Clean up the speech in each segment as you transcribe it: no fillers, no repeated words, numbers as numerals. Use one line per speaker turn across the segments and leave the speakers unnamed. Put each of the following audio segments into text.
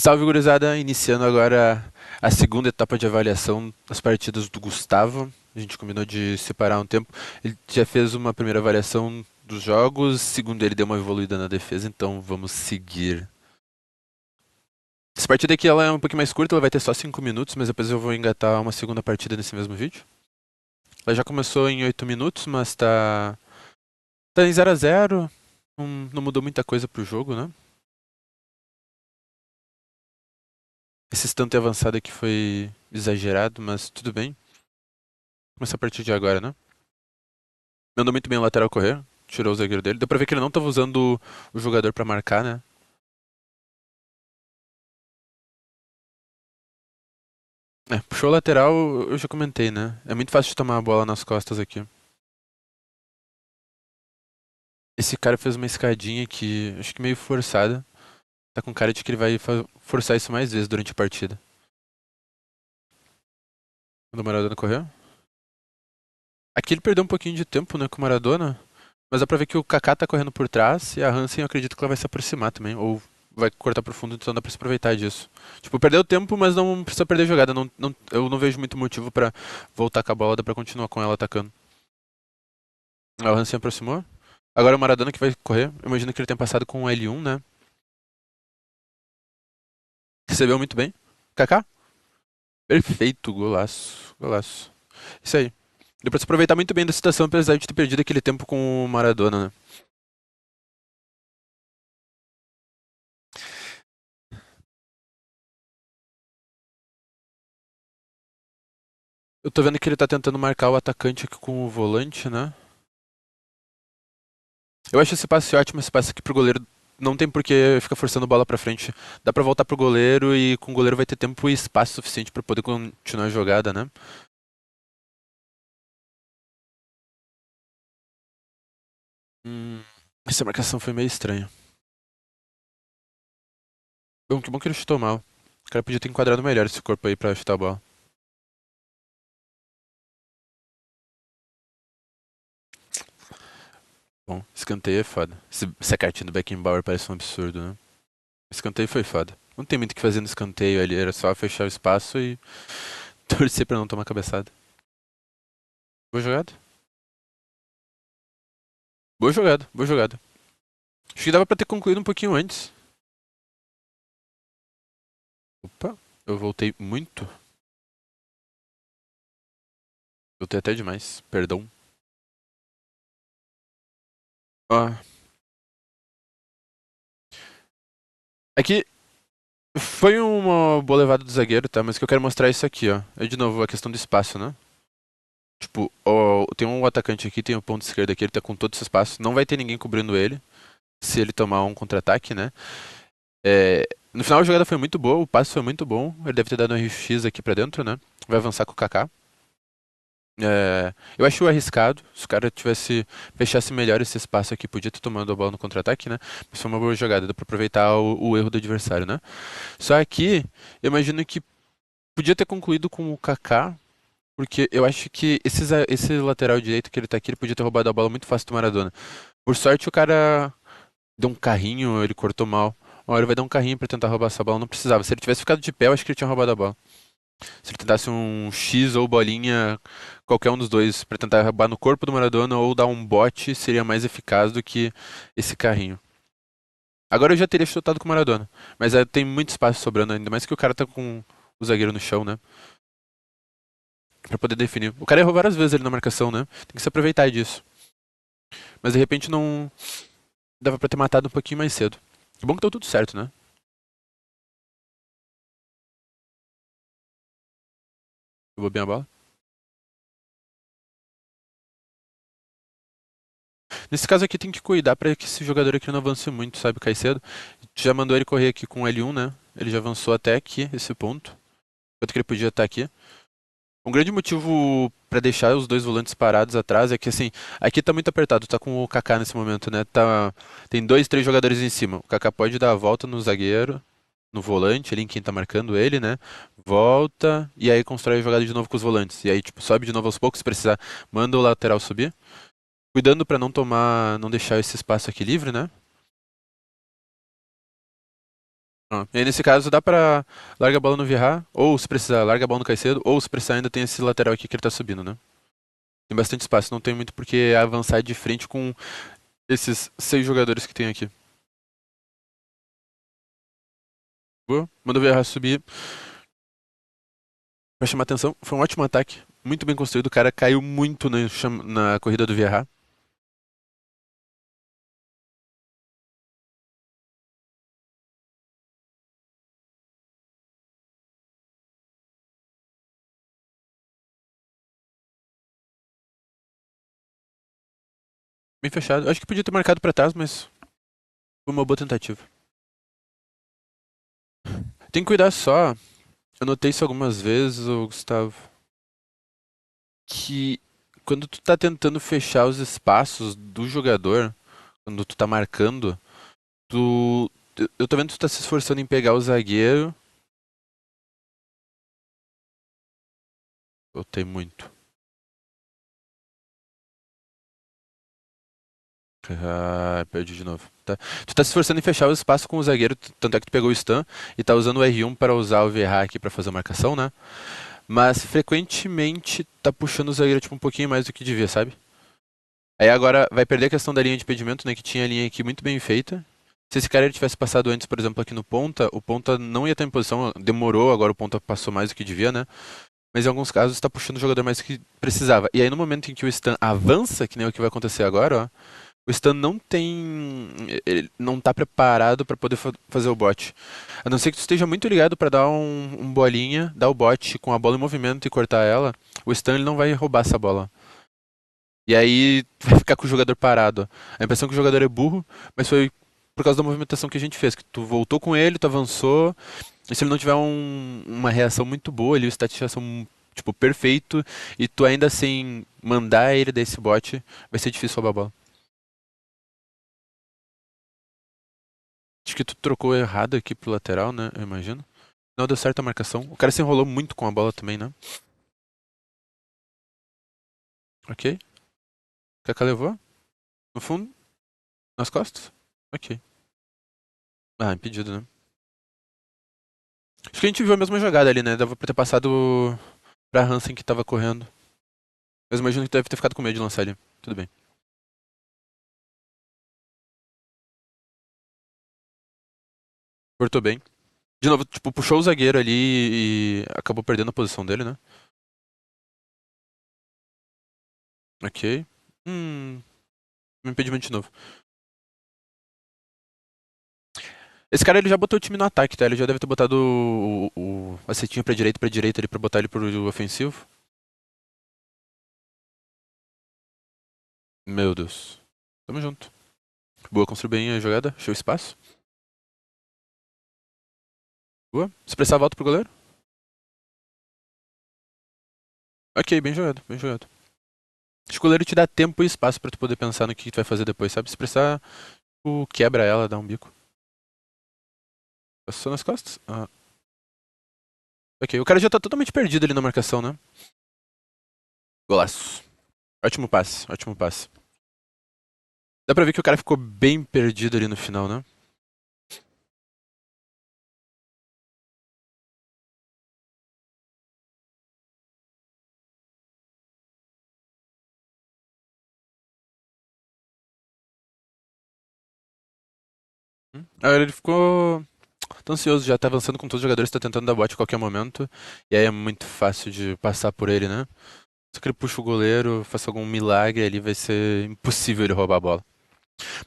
Salve, gurizada! Iniciando agora a segunda etapa de avaliação das partidas do Gustavo. A gente combinou de separar um tempo. Ele já fez uma primeira avaliação dos jogos, segundo ele deu uma evoluída na defesa, então vamos seguir. Essa partida aqui ela é um pouquinho mais curta, ela vai ter só 5 minutos, mas depois eu vou engatar uma segunda partida nesse mesmo vídeo. Ela já começou em 8 minutos, mas tá em 0 a 0. Não mudou muita coisa pro jogo, né? Esse stun avançado aqui foi exagerado, mas tudo bem. Começa a partir de agora, né? Mandou muito bem o lateral correr, tirou o zagueiro dele. Deu pra ver que ele não tava usando o jogador pra marcar, né? É, puxou o lateral, eu já comentei, né? É muito fácil de tomar a bola nas costas aqui. Esse cara fez uma escadinha que acho que meio forçada. Tá com cara de que ele vai forçar isso mais vezes durante a partida. Quando o Maradona correu. Aqui ele perdeu um pouquinho de tempo, né, com o Maradona. Mas dá pra ver que o Kaká tá correndo por trás e a Hansen eu acredito que ela vai se aproximar também. Ou vai cortar pro fundo, então dá pra se aproveitar disso. Tipo, perdeu tempo, mas não precisa perder jogada. Eu não vejo muito motivo pra voltar com a bola, dá pra continuar com ela atacando. A Hansen aproximou. Agora o Maradona que vai correr. Eu imagino que ele tenha passado com o L1, né? Recebeu muito bem. Kaká? Perfeito, golaço. Golaço. Isso aí. Deu pra se aproveitar muito bem da situação, apesar de ter perdido aquele tempo com o Maradona, né? Eu tô vendo que ele tá tentando marcar o atacante aqui com o volante, né? Eu acho esse passe ótimo, esse passe aqui pro goleiro. Não tem por que ficar forçando bola pra frente. Dá pra voltar pro goleiro e com o goleiro vai ter tempo e espaço suficiente pra poder continuar a jogada, né? Hum, essa marcação foi meio estranha. Bom, que bom que ele chutou mal. O cara podia ter enquadrado melhor esse corpo aí pra chutar a bola. Bom, escanteio é foda. Essa cartinha do Beckenbauer parece um absurdo, né? Escanteio foi foda. Não tem muito o que fazer no escanteio ali, era só fechar o espaço e torcer pra não tomar cabeçada. Boa jogada. Boa jogada, boa jogada. Acho que dava pra ter concluído um pouquinho antes. Opa, eu voltei muito. Voltei até demais, perdão. Ó, aqui foi uma boa levada do zagueiro, tá? Mas que eu quero mostrar é isso aqui, ó. É de novo a questão do espaço, né? Tipo, ó, tem um atacante aqui, tem o ponto esquerdo aqui, ele tá com todo esse espaço. Não vai ter ninguém cobrindo ele se ele tomar um contra-ataque, né? É, no final a jogada foi muito boa, o passe foi muito bom. Ele deve ter dado um RX aqui pra dentro, né? Vai avançar com o Kaká. É, eu acho arriscado. Se o cara tivesse fechasse melhor esse espaço aqui, podia ter tomado a bola no contra-ataque, né? Mas foi uma boa jogada, dá pra aproveitar o erro do adversário, né? Só que eu imagino que podia ter concluído com o Kaká, porque eu acho que esse lateral direito que ele tá aqui, ele podia ter roubado a bola muito fácil do Maradona. Por sorte, o cara deu um carrinho, ele cortou mal. Uma hora ele vai dar um carrinho pra tentar roubar essa bola, não precisava. Se ele tivesse ficado de pé, eu acho que ele tinha roubado a bola. Se ele tentasse um X ou bolinha, qualquer um dos dois, pra tentar roubar no corpo do Maradona ou dar um bote, seria mais eficaz do que esse carrinho. Agora eu já teria chutado com o Maradona, mas tem muito espaço sobrando, ainda mais que o cara tá com o zagueiro no chão, né? Pra poder definir. O cara errou várias vezes ali na marcação, né? Tem que se aproveitar disso. Mas de repente não dava pra ter matado um pouquinho mais cedo. Que bom que deu tudo certo, né? Eu vou bem a bola. Nesse caso aqui tem que cuidar pra que esse jogador aqui não avance muito, sabe, Caicedo? Já mandou ele correr aqui com o L1, né? Ele já avançou até aqui, esse ponto. Quanto que ele podia estar aqui. Um grande motivo pra deixar os dois volantes parados atrás é que, assim, aqui tá muito apertado, tá com o Kaká nesse momento, né? Tem dois, três jogadores em cima. O Kaká pode dar a volta no zagueiro, no volante, ali em quem tá marcando ele, né? Volta e aí constrói a jogada de novo com os volantes. E aí, tipo, sobe de novo aos poucos, se precisar, manda o lateral subir. Cuidando pra não tomar, não deixar esse espaço aqui livre, né? Ah, e aí, nesse caso, dá pra larga a bola no Virra, ou se precisar, larga a bola no Caicedo, ou se precisar, ainda tem esse lateral aqui que ele tá subindo, né? Tem bastante espaço, não tem muito por que avançar de frente com esses 6 jogadores que tem aqui. Boa, manda o Virra subir pra chamar atenção. Foi um ótimo ataque, muito bem construído. O cara caiu muito na corrida do Virra. Bem fechado. Acho que podia ter marcado pra trás, mas foi uma boa tentativa. Tem que cuidar só. Eu notei isso algumas vezes, ô Gustavo, que quando tu tá tentando fechar os espaços do jogador, quando tu tá marcando, tu. Eu tô vendo que tu tá se esforçando em pegar o zagueiro. Eu tenho muito. Ah, perdi de novo. Tá. Tu tá se esforçando em fechar o espaço com o zagueiro, tanto é que tu pegou o stun e tá usando o R1 para usar o VH aqui pra fazer a marcação, né? Mas frequentemente tá puxando o zagueiro tipo um pouquinho mais do que devia, sabe? Aí agora vai perder a questão da linha de impedimento, né? Que tinha a linha aqui muito bem feita. Se esse cara ele tivesse passado antes, por exemplo, aqui no ponta, o ponta não ia estar em posição, demorou, agora o ponta passou mais do que devia, né? Mas em alguns casos está puxando o jogador mais do que precisava. E aí no momento em que o stun avança, que nem o que vai acontecer agora, ó, o stun não tem, ele não tá preparado para poder fazer o bot. A não ser que tu esteja muito ligado para dar um bolinha, dar o bot com a bola em movimento e cortar ela, o stun ele não vai roubar essa bola. E aí vai ficar com o jogador parado. A impressão é que o jogador é burro, mas foi por causa da movimentação que a gente fez. Que tu voltou com ele, tu avançou. E se ele não tiver uma reação muito boa ali, o stat de reação tipo, perfeito, e tu ainda assim mandar ele desse bot, vai ser difícil roubar a bola. Acho que tu trocou errado aqui pro lateral, né? Eu imagino. Não deu certo a marcação. O cara se enrolou muito com a bola também, né? Ok. Kaká levou? No fundo? Nas costas? Ok. Ah, impedido, né? Acho que a gente viu a mesma jogada ali, né? Dava pra ter passado pra Hansen que tava correndo. Mas imagino que deve ter ficado com medo de lançar ele. Tudo bem. Cortou bem. De novo, tipo, puxou o zagueiro ali e acabou perdendo a posição dele, né? Ok. Um impedimento de novo. Esse cara ele já botou o time no ataque, tá? Ele já deve ter botado a setinha pra direita ali pra botar ele pro ofensivo. Meu Deus. Tamo junto. Boa, construiu bem a jogada. Achou espaço. Boa. Expressar a volta pro goleiro. Ok, bem jogado, bem jogado. Acho que o goleiro te dá tempo e espaço pra tu poder pensar no que tu vai fazer depois, sabe? Se precisar, tu quebra ela, dá um bico. Passou nas costas? Ah, ok. O cara já tá totalmente perdido ali na marcação, né? Golaço. Ótimo passe, ótimo passe. Dá pra ver que o cara ficou bem perdido ali no final, né? Aí ele ficou tão ansioso, já tá avançando com todos os jogadores, tá tentando dar bote a qualquer momento. E aí é muito fácil de passar por ele, né? Se ele puxa o goleiro, faça algum milagre ali, vai ser impossível ele roubar a bola.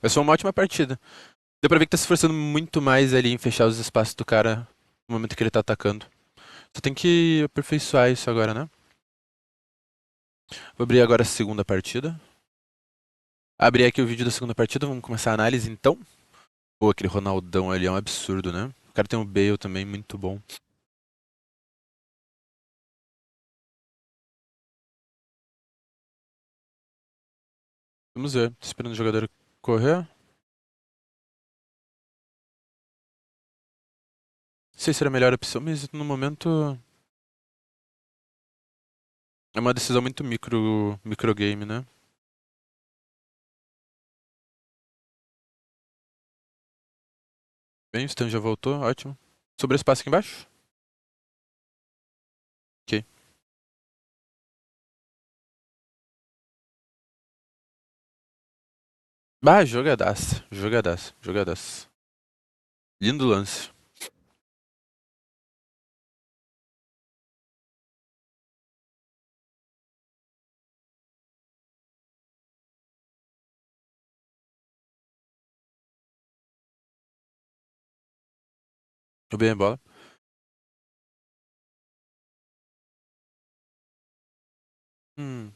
Mas foi uma ótima partida. Deu pra ver que tá se esforçando muito mais ali em fechar os espaços do cara no momento que ele tá atacando. Só tem que aperfeiçoar isso agora, né? Vou abrir agora a segunda partida. Abrir aqui o vídeo da segunda partida, vamos começar a análise então. Pô, aquele Ronaldão ali é um absurdo, né? O cara tem um Bale também, muito bom. Vamos ver, tô esperando o jogador correr. Não sei se era a melhor opção, mas no momento é uma decisão muito microgame, né? Bem, o Stan já voltou, ótimo. Sobrou espaço aqui embaixo? Ok. Bah, jogadaça, jogadaça, jogadaça. Lindo lance. Eu bem a bola. Hum.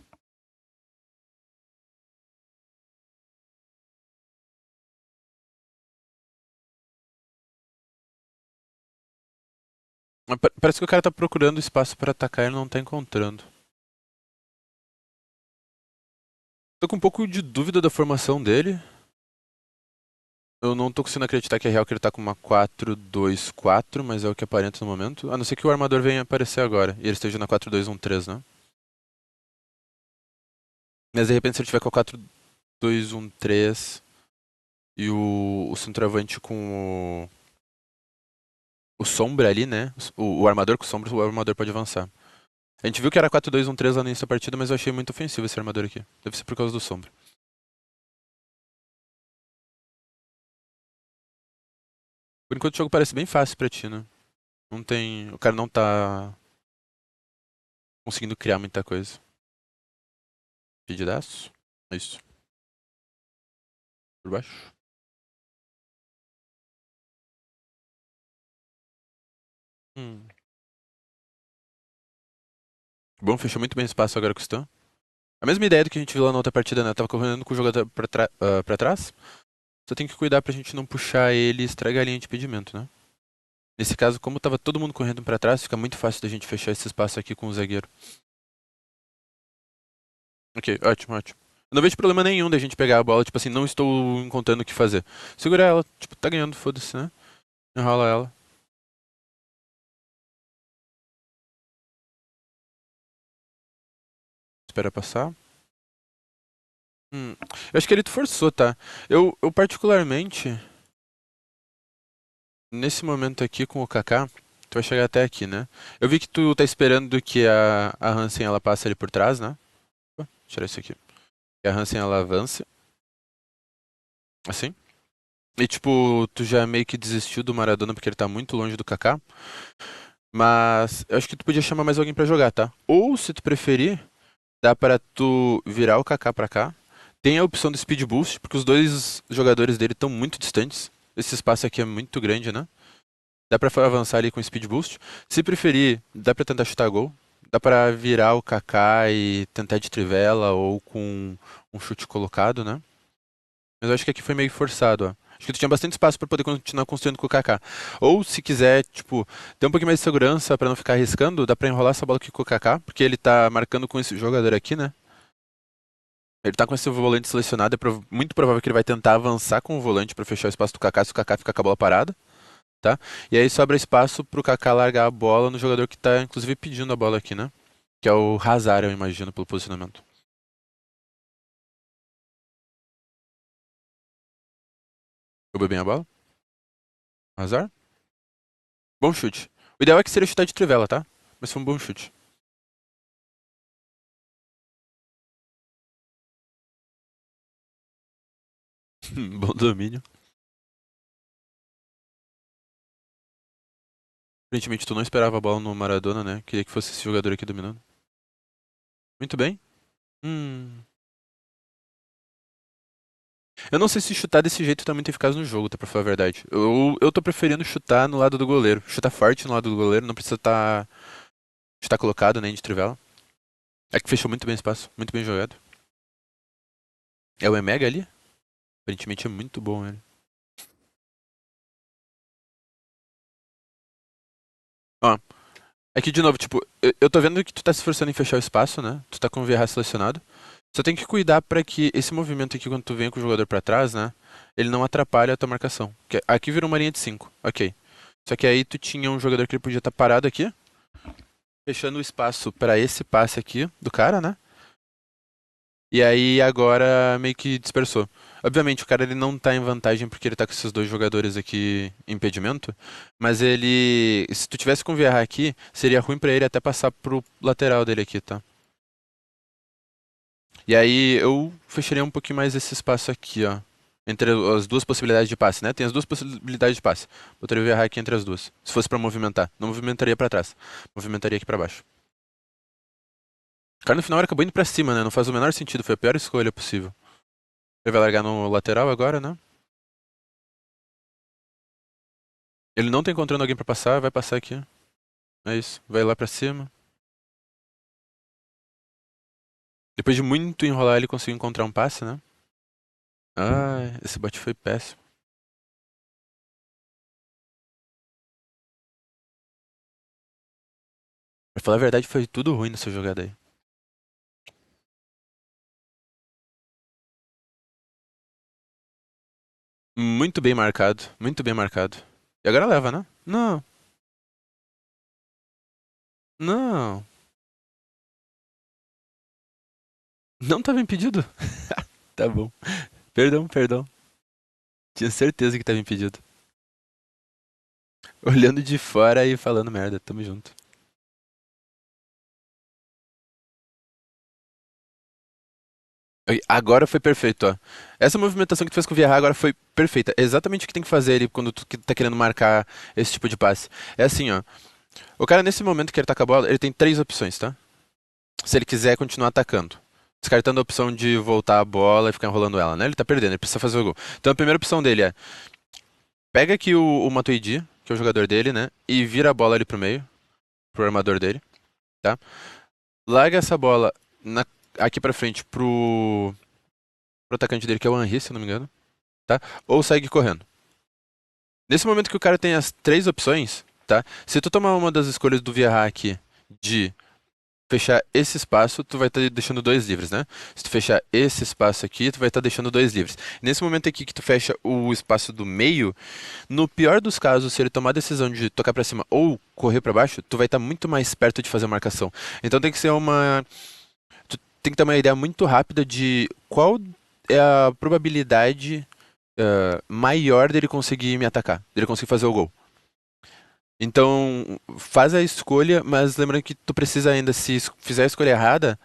Mas parece que o cara tá procurando espaço pra atacar e não tá encontrando. Tô com um pouco de dúvida da formação dele. Eu não tô conseguindo acreditar que é real que ele tá com uma 4-2-4, mas é o que aparenta no momento. A não ser que o armador venha aparecer agora e ele esteja na 4-2-1-3, né? Mas de repente se ele tiver com a 4-2-1-3 e o centroavante com o Sombra ali, né? O armador com o Sombra, o armador pode avançar. A gente viu que era 4-2-1-3 lá no início da partida, mas eu achei muito ofensivo esse armador aqui. Deve ser por causa do Sombra. Por enquanto o jogo parece bem fácil pra ti, né? Não tem. O cara não tá conseguindo criar muita coisa. Pedidaço. É isso. Por baixo. Hum. Bom, fechou muito bem o espaço agora com o Stan. A mesma ideia do que a gente viu lá na outra partida, né? Tava correndo com o jogador pra trás. Só tem que cuidar pra gente não puxar ele e estragar a linha de impedimento, né? Nesse caso, como tava todo mundo correndo pra trás, fica muito fácil da gente fechar esse espaço aqui com o zagueiro. Ok, ótimo, ótimo. Eu não vejo problema nenhum da gente pegar a bola, tipo assim, não estou encontrando o que fazer. Segura ela, tipo, tá ganhando, foda-se, né? Enrola ela. Espera passar. Eu acho que ele forçou, tá? Eu particularmente, nesse momento aqui com o Kaká, tu vai chegar até aqui, né? Eu vi que tu tá esperando que a Hansen ela passe ali por trás, né? Opa, tirar isso aqui. Que a Hansen ela avance, assim. E tipo, tu já meio que desistiu do Maradona porque ele tá muito longe do Kaká. Mas eu acho que tu podia chamar mais alguém pra jogar, tá? Ou se tu preferir, dá pra tu virar o Kaká pra cá. Tem a opção do Speed Boost, porque os dois jogadores dele estão muito distantes. Esse espaço aqui é muito grande, né? Dá pra avançar ali com Speed Boost. Se preferir, dá pra tentar chutar gol. Dá pra virar o Kaká e tentar de trivela ou com um chute colocado, né? Mas eu acho que aqui foi meio forçado, ó. Acho que tu tinha bastante espaço pra poder continuar construindo com o Kaká. Ou se quiser, tipo, ter um pouquinho mais de segurança pra não ficar arriscando, dá pra enrolar essa bola aqui com o Kaká, porque ele tá marcando com esse jogador aqui, né? Ele tá com esse volante selecionado, muito provável que ele vai tentar avançar com o volante pra fechar o espaço do Kaká se o Kaká ficar com a bola parada, tá? E aí sobra espaço pro Kaká largar a bola no jogador que tá, inclusive, pedindo a bola aqui, né? Que é o Hazard, eu imagino, pelo posicionamento. Roubou bem a bola? Hazard? Bom chute. O ideal é que seria chutar de trivela, tá? Mas foi um bom chute. Bom domínio. Aparentemente tu não esperava a bola no Maradona, né? Queria que fosse esse jogador aqui dominando. Muito bem. Hum. Eu não sei se chutar desse jeito tá muito eficaz no jogo, tá? Pra falar a verdade. Eu tô preferindo chutar no lado do goleiro. Chutar forte no lado do goleiro, não precisa estar colocado nem de trivela. É que fechou muito bem o espaço, muito bem jogado. É o Emega ali? Aparentemente é muito bom ele. Ó, aqui de novo, tipo, eu tô vendo que tu tá se esforçando em fechar o espaço, né? Tu tá com o VRA selecionado. Só tem que cuidar pra que esse movimento aqui, quando tu vem com o jogador pra trás, né? Ele não atrapalhe a tua marcação. Aqui virou uma linha de 5, ok. Só que aí tu tinha um jogador que ele podia estar parado aqui, fechando o espaço pra esse passe aqui do cara, né? E aí agora meio que dispersou. Obviamente, o cara ele não tá em vantagem porque ele tá com esses dois jogadores aqui em impedimento, mas ele, se tu tivesse com o Vieira aqui, seria ruim pra ele até passar pro lateral dele aqui, tá? E aí eu fecharia um pouquinho mais esse espaço aqui, ó. Entre as duas possibilidades de passe, né? Tem as duas possibilidades de passe. Botaria o Vieira aqui entre as duas. Se fosse pra movimentar. Não movimentaria pra trás. Movimentaria aqui pra baixo. O cara no final acabou indo pra cima, né? Não faz o menor sentido. Foi a pior escolha possível. Ele vai largar no lateral agora, né? Ele não tá encontrando alguém pra passar, vai passar aqui. É isso. Vai lá pra cima. Depois de muito enrolar, ele conseguiu encontrar um passe, né? Ai, esse bote foi péssimo. Pra falar a verdade, foi tudo ruim nessa jogada aí. Muito bem marcado, muito bem marcado. E agora leva, né? Não, não. Não tava impedido? Tá bom. Perdão, perdão. Tinha certeza que tava impedido. Olhando de fora e falando merda, tamo junto. Agora foi perfeito, ó. Essa movimentação que tu fez com o Vieira agora foi perfeita. É exatamente o que tem que fazer ele quando tu tá querendo marcar esse tipo de passe. É assim, ó. O cara, nesse momento que ele tá com a bola, ele tem três opções, tá? Se ele quiser continuar atacando. Descartando a opção de voltar a bola e ficar enrolando ela, né? Ele tá perdendo, ele precisa fazer o gol. Então a primeira opção dele é: pega aqui o Matuidi, que é o jogador dele, né? E vira a bola ali pro meio, pro armador dele, tá? Larga essa bola aqui pra frente pro atacante dele, que é o Henry, se eu não me engano, tá? Ou segue correndo. Nesse momento que o cara tem as três opções, tá? Se tu tomar uma das escolhas do Vieira aqui de fechar esse espaço, tu vai estar deixando dois livres, né? Se tu fechar esse espaço aqui, tu vai estar deixando dois livres. Nesse momento aqui que tu fecha o espaço do meio, no pior dos casos, se ele tomar a decisão de tocar pra cima ou correr pra baixo, tu vai estar muito mais perto de fazer a marcação. Então tem que ser uma, tu tem que ter uma ideia muito rápida de qual é a probabilidade maior dele conseguir me atacar, dele conseguir fazer o gol. Então, faz a escolha, mas lembrando que tu precisa ainda, se fizer a escolha errada,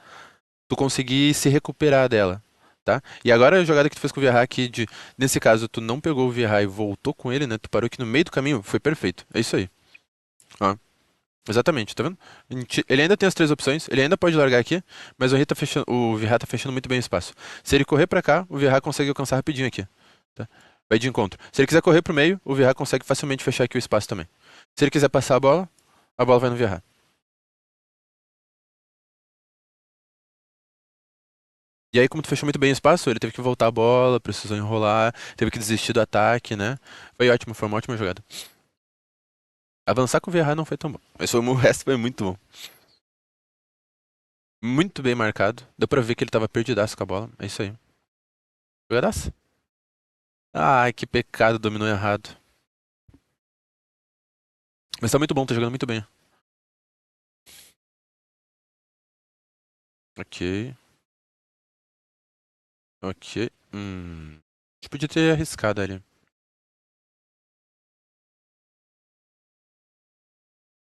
tu conseguir se recuperar dela, tá? E agora a jogada que tu fez com o Vieira aqui, nesse caso, tu não pegou o Vieira e voltou com ele, né? Tu parou aqui no meio do caminho, foi perfeito. É isso aí. Ó, exatamente, tá vendo? Ele ainda tem as três opções, ele ainda pode largar aqui, mas o Vieira tá fechando muito bem o espaço. Se ele correr pra cá, o Vieira consegue alcançar rapidinho aqui, tá? Vai de encontro. Se ele quiser correr pro meio, o Vieira consegue facilmente fechar aqui o espaço também. Se ele quiser passar a bola vai no Vieira. E aí, como tu fechou muito bem o espaço, ele teve que voltar a bola, precisou enrolar, teve que desistir do ataque, né? Foi ótimo, foi uma ótima jogada. Avançar com o Vieira não foi tão bom, mas o resto foi muito bom. Muito bem marcado. Deu pra ver que ele tava perdidaço com a bola. É isso aí. Jogadaça. Ai, que pecado, dominou errado. Mas tá muito bom, tá jogando muito bem. Ok, ok. A gente podia ter arriscado ali.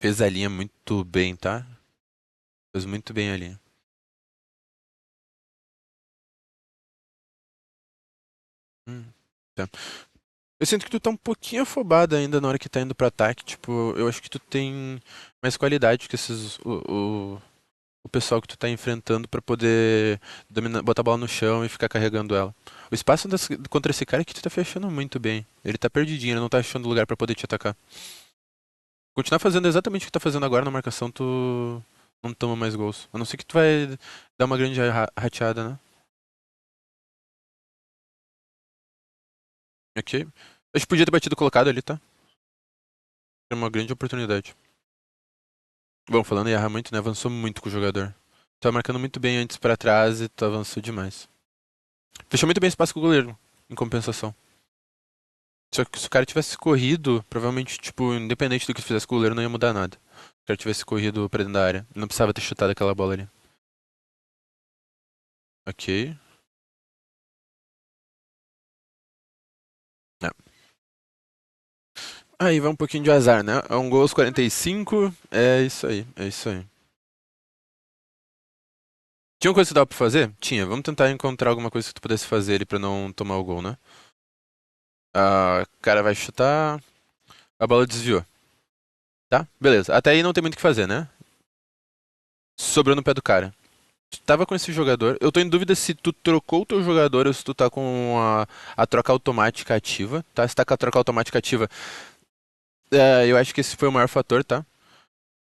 Fez a linha muito bem, tá? Fez muito bem a linha. Hum, tá. Eu sinto que tu tá um pouquinho afobado ainda na hora que tá indo pro ataque. Tipo, eu acho que tu tem mais qualidade que o pessoal que tu tá enfrentando pra poder botar a bola no chão e ficar carregando ela. O espaço contra esse cara que tu tá fechando muito bem. Ele tá perdidinho, ele não tá achando lugar pra poder te atacar. Continuar fazendo exatamente o que tá fazendo agora na marcação, tu não toma mais gols. A não ser que tu vai dar uma grande rateada, né? Ok. Acho que podia ter batido colocado ali, tá? É uma grande oportunidade. Bom, falando em errar muito, né? Avançou muito com o jogador. Tá marcando muito bem antes pra trás e tu avançou demais. Fechou muito bem espaço com o goleiro, em compensação. Só que se o cara tivesse corrido, provavelmente, tipo, independente do que tu fizesse com o goleiro, não ia mudar nada. Se o cara tivesse corrido pra dentro da área. Não precisava ter chutado aquela bola ali. Ok. Aí vai um pouquinho de azar, né? É um gol aos 45. É isso aí, é isso aí. Tinha uma coisa que dava pra fazer? Tinha. Vamos tentar encontrar alguma coisa que tu pudesse fazer ali pra não tomar o gol, né? Ah, o cara vai chutar. A bola desviou. Tá? Beleza. Até aí não tem muito o que fazer, né? Sobrou no pé do cara. Tu tava com esse jogador. Eu tô em dúvida se tu trocou o teu jogador ou se tu tá com a troca automática ativa, tá? Se tá com a troca automática ativa, eu acho que esse foi o maior fator, tá?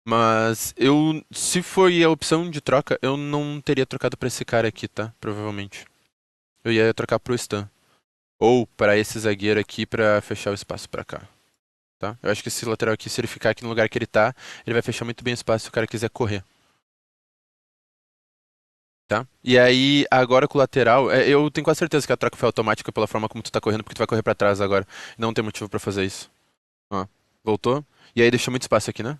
Mas eu, se foi a opção de troca, eu não teria trocado pra esse cara aqui, tá? Provavelmente. Eu ia trocar pro Stan. Ou pra esse zagueiro aqui pra fechar o espaço pra cá, tá? Eu acho que esse lateral aqui, se ele ficar aqui no lugar que ele tá, ele vai fechar muito bem o espaço se o cara quiser correr. Tá? E aí, agora com o lateral, eu tenho quase certeza que a troca foi automática pela forma como tu tá correndo, porque tu vai correr pra trás agora. Não tem motivo pra fazer isso. Ó, voltou. E aí deixou muito espaço aqui, né?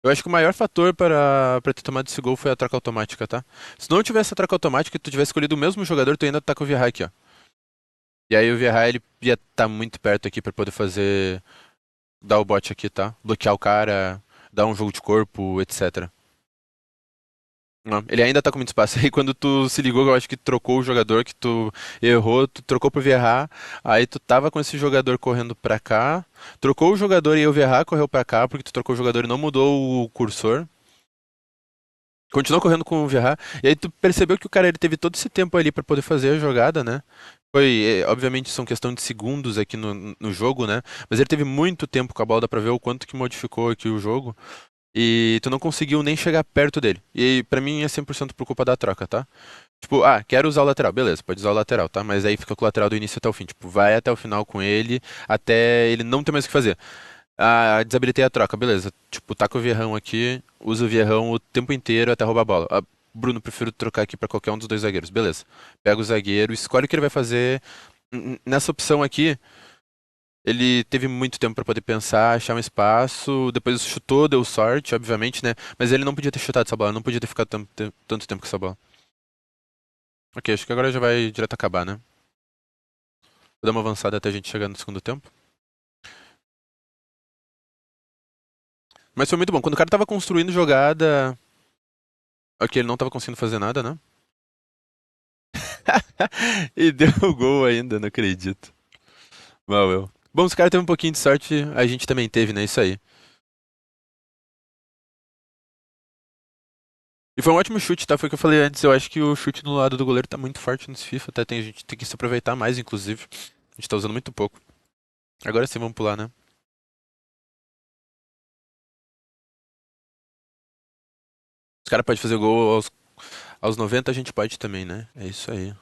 Eu acho que o maior fator para ter tomado esse gol foi a troca automática, tá? Se não tivesse a troca automática e tu tivesse escolhido o mesmo jogador, tu ainda tá com o Vieira aqui, ó. E aí o Vieira, ele ia estar muito perto aqui pra poder fazer, dar o bote aqui, tá? Bloquear o cara, dar um jogo de corpo, etc. Não, ele ainda tá com muito espaço. Aí quando tu se ligou, eu acho que trocou o jogador, que tu errou, tu trocou pro Vieira, aí tu tava com esse jogador correndo pra cá, trocou o jogador e o Vieira correu pra cá, porque tu trocou o jogador e não mudou o cursor. Continuou correndo com o Vieira, e aí tu percebeu que o cara ele teve todo esse tempo ali pra poder fazer a jogada, né? Foi, obviamente são questão de segundos aqui no jogo, né? Mas ele teve muito tempo com a bola, dá pra ver o quanto que modificou aqui o jogo. E tu não conseguiu nem chegar perto dele. E pra mim é 100% por culpa da troca, tá? Tipo, quero usar o lateral. Beleza, pode usar o lateral, tá? Mas aí fica com o lateral do início até o fim. Tipo, vai até o final com ele, até ele não ter mais o que fazer. Desabilitei a troca, beleza. Tipo, tá com o Vierrão aqui, usa o Vierrão o tempo inteiro até roubar a bola. Bruno, prefiro trocar aqui pra qualquer um dos dois zagueiros. Beleza. Pega o zagueiro, escolhe o que ele vai fazer. Nessa opção aqui, ele teve muito tempo pra poder pensar, achar um espaço, depois chutou, deu sorte, obviamente, né? Mas ele não podia ter chutado essa bola, não podia ter ficado tanto tempo com essa bola. Ok, acho que agora já vai direto acabar, né? Vou dar uma avançada até a gente chegar no segundo tempo. Mas foi muito bom. Quando o cara tava construindo jogada. Ok, ele não tava conseguindo fazer nada, né? E deu o gol ainda, não acredito. Mal eu. Bom, os caras teve um pouquinho de sorte, a gente também teve, né? Isso aí. E foi um ótimo chute, tá? Foi o que eu falei antes. Eu acho que o chute no lado do goleiro tá muito forte nesse FIFA. Até a gente tem que se aproveitar mais, inclusive. A gente tá usando muito pouco. Agora sim, vamos pular, né? Os caras podem fazer gol aos 90, a gente pode também, né? É isso aí.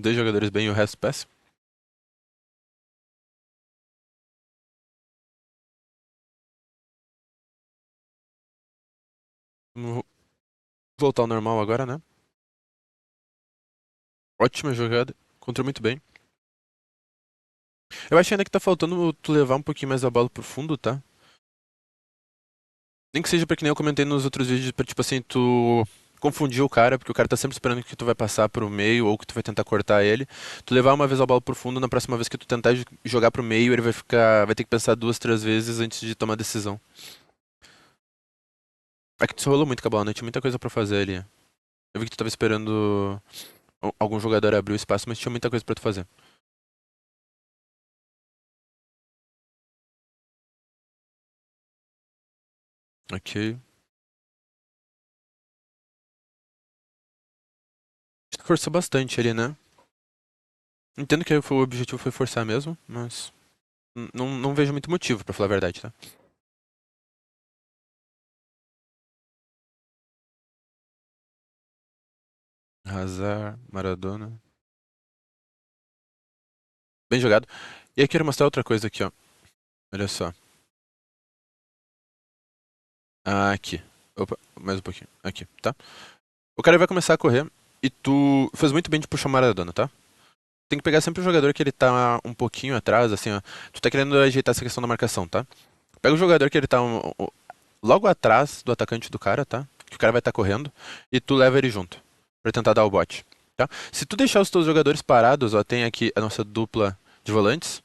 Dois jogadores bem e o resto péssimo. Vamos voltar ao normal agora, né? Ótima jogada. Controlou muito bem. Eu acho ainda que tá faltando tu levar um pouquinho mais a bola pro fundo, tá? Nem que seja pra que nem eu comentei nos outros vídeos, pra tipo assim, tu confundir o cara, porque o cara tá sempre esperando que tu vai passar pro meio ou que tu vai tentar cortar ele. Tu levar uma vez a bola pro fundo, na próxima vez que tu tentar jogar pro meio, ele vai ter que pensar duas, três vezes antes de tomar decisão. É que tu se rolou muito com a bola, né? Tinha muita coisa pra fazer ali. Eu vi que tu tava esperando algum jogador abrir o espaço, mas tinha muita coisa pra tu fazer. Ok. Forçou bastante ali, né? Entendo que o objetivo foi forçar mesmo, mas não vejo muito motivo, pra falar a verdade, tá? Hazard, Maradona. Bem jogado. E aí quero mostrar outra coisa aqui, ó. Olha só. Aqui. Opa, mais um pouquinho. Aqui, tá? O cara vai começar a correr e tu fez muito bem de puxar o Maradona, tá? Tem que pegar sempre o jogador que ele tá um pouquinho atrás, assim, ó. Tu tá querendo ajeitar essa questão da marcação, tá? Pega o jogador que ele tá logo atrás do atacante do cara, tá? Que o cara vai estar correndo e tu leva ele junto pra tentar dar o bote, tá? Se tu deixar os teus jogadores parados, ó, tem aqui a nossa dupla de volantes.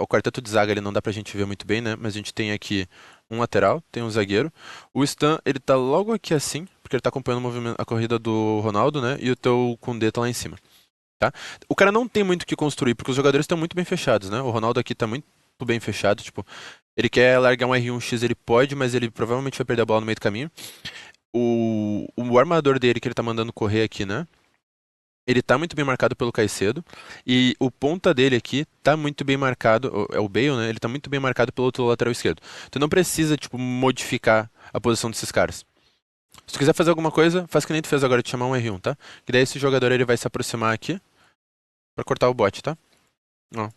O quarteto de zaga ele não dá pra gente ver muito bem, né? Mas a gente tem aqui um lateral, tem um zagueiro. O Stan, ele tá logo aqui assim, porque ele tá acompanhando a corrida do Ronaldo, né? E o teu Koundé tá lá em cima, tá? O cara não tem muito o que construir, porque os jogadores estão muito bem fechados, né? O Ronaldo aqui tá muito bem fechado, tipo, ele quer largar um R1X, ele pode, mas ele provavelmente vai perder a bola no meio do caminho. O armador dele, que ele tá mandando correr aqui, né? Ele tá muito bem marcado pelo Caicedo. E o ponta dele aqui tá muito bem marcado. É o Bale, né? Ele tá muito bem marcado pelo outro lateral esquerdo. Tu não precisa, tipo, modificar a posição desses caras. Se tu quiser fazer alguma coisa, faz que nem tu fez agora de chamar um R1, tá? Que daí esse jogador ele vai se aproximar aqui pra cortar o bote, tá? Ó.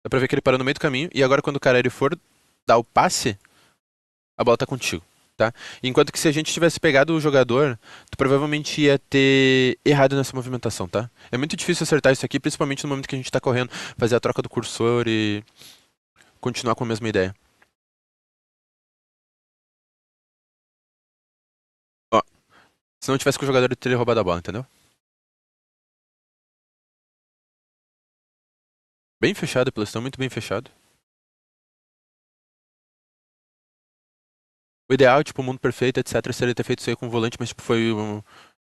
Dá pra ver que ele parou no meio do caminho. E agora quando o cara ele for dar o passe, a bola tá contigo, tá? Enquanto que se a gente tivesse pegado o jogador, tu provavelmente ia ter errado nessa movimentação, tá? É muito difícil acertar isso aqui, principalmente no momento que a gente tá correndo, fazer a troca do cursor e continuar com a mesma ideia. Ó, se não tivesse com o jogador, ele teria roubado a bola, entendeu? Bem fechado, pelo estão muito bem fechado. O ideal, tipo, o mundo perfeito, etc, seria ter feito isso aí com o volante, mas tipo,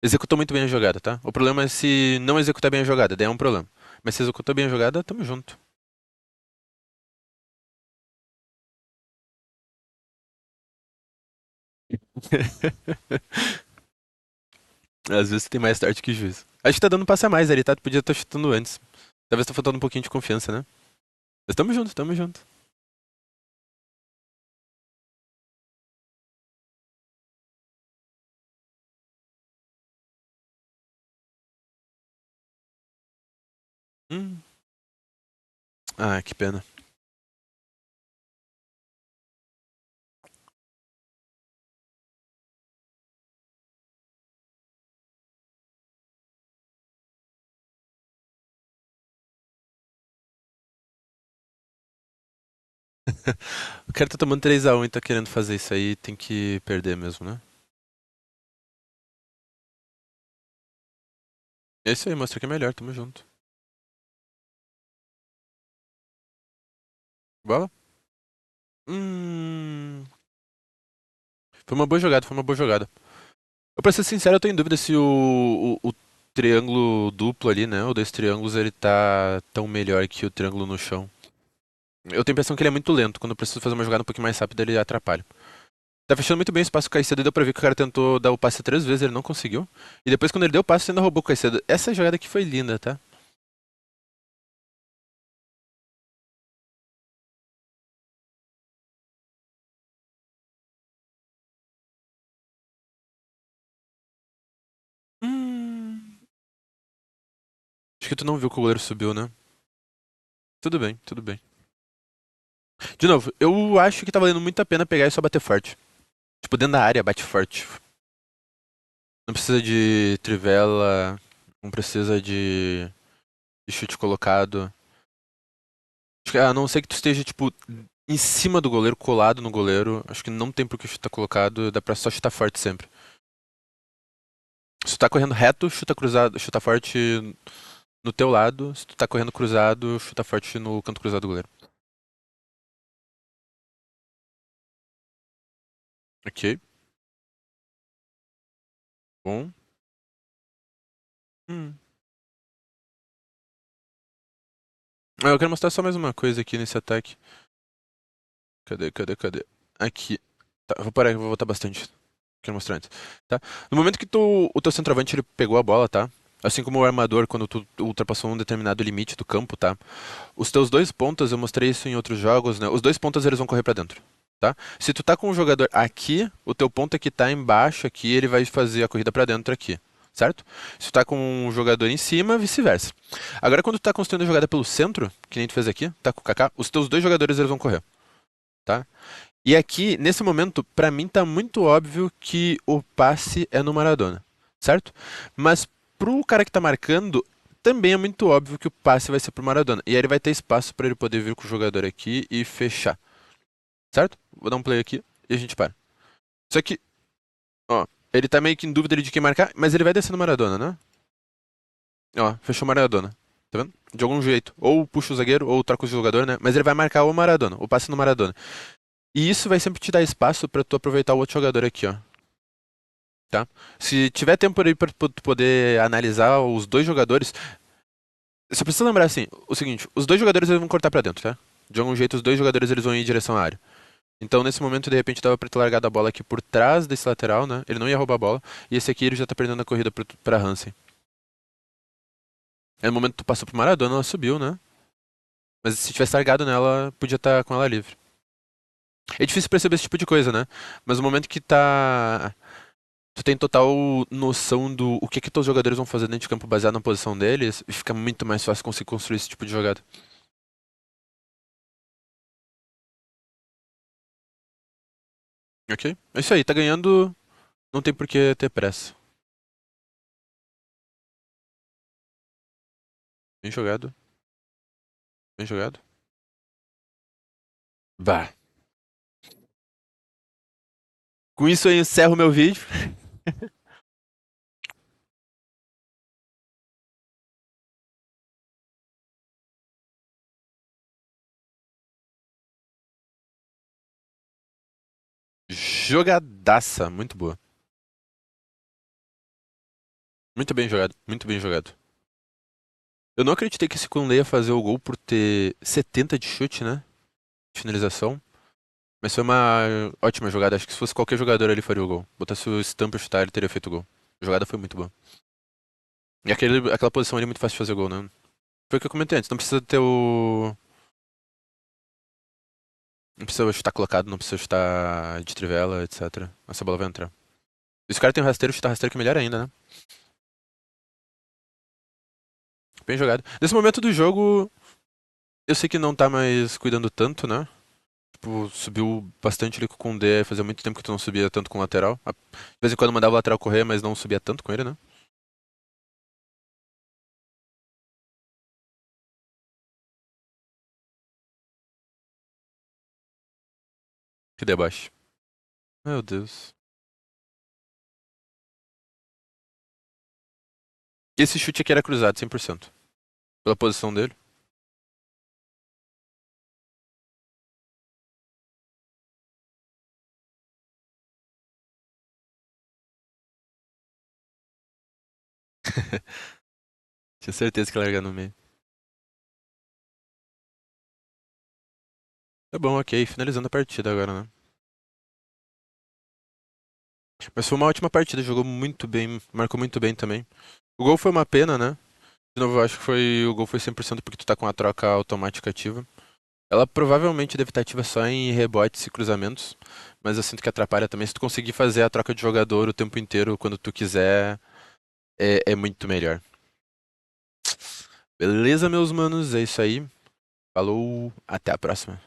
executou muito bem a jogada, tá? O problema é se não executar bem a jogada, daí é um problema. Mas se executou bem a jogada, tamo junto. Às vezes tem mais sorte que juízo. Acho que tá dando um passe a mais ali, tá? Tu podia estar chutando antes. Talvez tá faltando um pouquinho de confiança, né? Mas tamo junto, tamo junto. Hum. Ah, que pena. O cara tá tomando 3x1 e tá querendo fazer isso aí, tem que perder mesmo, né? É isso aí, mostra que é melhor, tamo junto. Bola? Hum. Foi uma boa jogada, foi uma boa jogada. Eu, pra ser sincero, eu tô em dúvida se o triângulo duplo ali, né? O dois triângulos, ele tá tão melhor que o triângulo no chão. Eu tenho a impressão que ele é muito lento. Quando eu preciso fazer uma jogada um pouquinho mais rápida, ele atrapalha. Tá fechando muito bem o espaço com o Caicedo e deu pra ver que o cara tentou dar o passe 3 vezes, ele não conseguiu. E depois, quando ele deu o passe, ele ainda roubou o Caicedo. Essa jogada aqui foi linda, tá? Hum. Acho que tu não viu que o goleiro subiu, né? Tudo bem, tudo bem. De novo, eu acho que tá valendo muito a pena pegar e só bater forte. Tipo, dentro da área, bate forte. Não precisa de trivela, não precisa de chute colocado. Acho que, a não ser que tu esteja, tipo, em cima do goleiro, colado no goleiro, acho que não tem por que chutar colocado, dá pra só chutar forte sempre. Se tu tá correndo reto, chuta cruzado, chuta forte no teu lado. Se tu tá correndo cruzado, chuta forte no canto cruzado do goleiro. Ok, bom. Hum. Eu quero mostrar só mais uma coisa aqui nesse ataque. Cadê, cadê, cadê? Aqui. Tá, vou parar, vou voltar bastante. Quero mostrar antes. Tá? No momento que o teu centroavante ele pegou a bola, tá? Assim como o armador, quando tu ultrapassou um determinado limite do campo, tá? Os teus dois pontas, eu mostrei isso em outros jogos, né? Os dois pontas eles vão correr pra dentro, tá? Se tu tá com um jogador aqui, o teu ponta que tá embaixo aqui, ele vai fazer a corrida pra dentro aqui, certo? Se tu tá com um jogador em cima, vice-versa. Agora quando tu tá construindo a jogada pelo centro, que nem tu fez aqui, tá com o Kaká, os teus dois jogadores eles vão correr, tá? E aqui, nesse momento, pra mim tá muito óbvio que o passe é no Maradona, certo? Mas pro cara que tá marcando, também é muito óbvio que o passe vai ser pro Maradona. E aí ele vai ter espaço pra ele poder vir com o jogador aqui e fechar, certo? Vou dar um play aqui e a gente para. Só que, ó, ele tá meio que em dúvida de quem marcar, mas ele vai descer no Maradona, né? Ó, fechou o Maradona. Tá vendo? De algum jeito. Ou puxa o zagueiro, ou troca o jogador, né? Mas ele vai marcar o Maradona, o passe no Maradona. E isso vai sempre te dar espaço pra tu aproveitar o outro jogador aqui, ó. Tá? Se tiver tempo aí pra tu poder analisar os dois jogadores, você precisa lembrar assim, o seguinte, os dois jogadores eles vão cortar pra dentro, tá? De algum jeito os dois jogadores eles vão ir em direção à área. Então nesse momento de repente dava pra ter largado a bola aqui por trás desse lateral, né? Ele não ia roubar a bola. E esse aqui ele já tá perdendo a corrida pra Hansen. Aí no momento que tu passou pro Maradona, ela subiu, né? Mas se tivesse largado nela, podia estar com ela livre. É difícil perceber esse tipo de coisa, né? Mas no momento que tá. Tu tem total noção do o que que teus jogadores vão fazer dentro de campo baseado na posição deles, e fica muito mais fácil conseguir construir esse tipo de jogada. Ok? É isso aí, tá ganhando, não tem por que ter pressa. Bem jogado, bem jogado. Bah. Com isso eu encerro meu vídeo. Jogadaça, muito boa. Muito bem jogado, muito bem jogado. Eu não acreditei que esse Koundé ia fazer o gol por ter 70 de chute, né? De finalização. Mas foi uma ótima jogada. Acho que se fosse qualquer jogador ele faria o gol. Botasse o Stamper chutar, ele teria feito o gol. A jogada foi muito boa. E aquela posição ali é muito fácil de fazer gol, né? Foi o que eu comentei antes. Não precisa ter o. Não precisa chutar colocado, não precisa chutar de trivela, etc. Essa bola vai entrar. E se o cara tem o rasteiro, chutar rasteiro que é melhor ainda, né? Bem jogado. Nesse momento do jogo, eu sei que não tá mais cuidando tanto, né? Tipo, subiu bastante ali com o Koundé. Fazia muito tempo que tu não subia tanto com o lateral. De vez em quando mandava o lateral correr, mas não subia tanto com ele, né? Que deboche. Meu Deus. Esse chute aqui era cruzado, 100%. Pela posição dele. Tinha certeza que ia largar no meio. Tá bom, ok. Finalizando a partida agora, né? Mas foi uma ótima partida, jogou muito bem, marcou muito bem também. O gol foi uma pena, né? De novo, eu acho que o gol foi 100% porque tu tá com a troca automática ativa. Ela provavelmente deve estar ativa só em rebotes e cruzamentos, mas eu sinto que atrapalha também. Se tu conseguir fazer a troca de jogador o tempo inteiro, quando tu quiser, é muito melhor. Beleza, meus manos? É isso aí. Falou, até a próxima.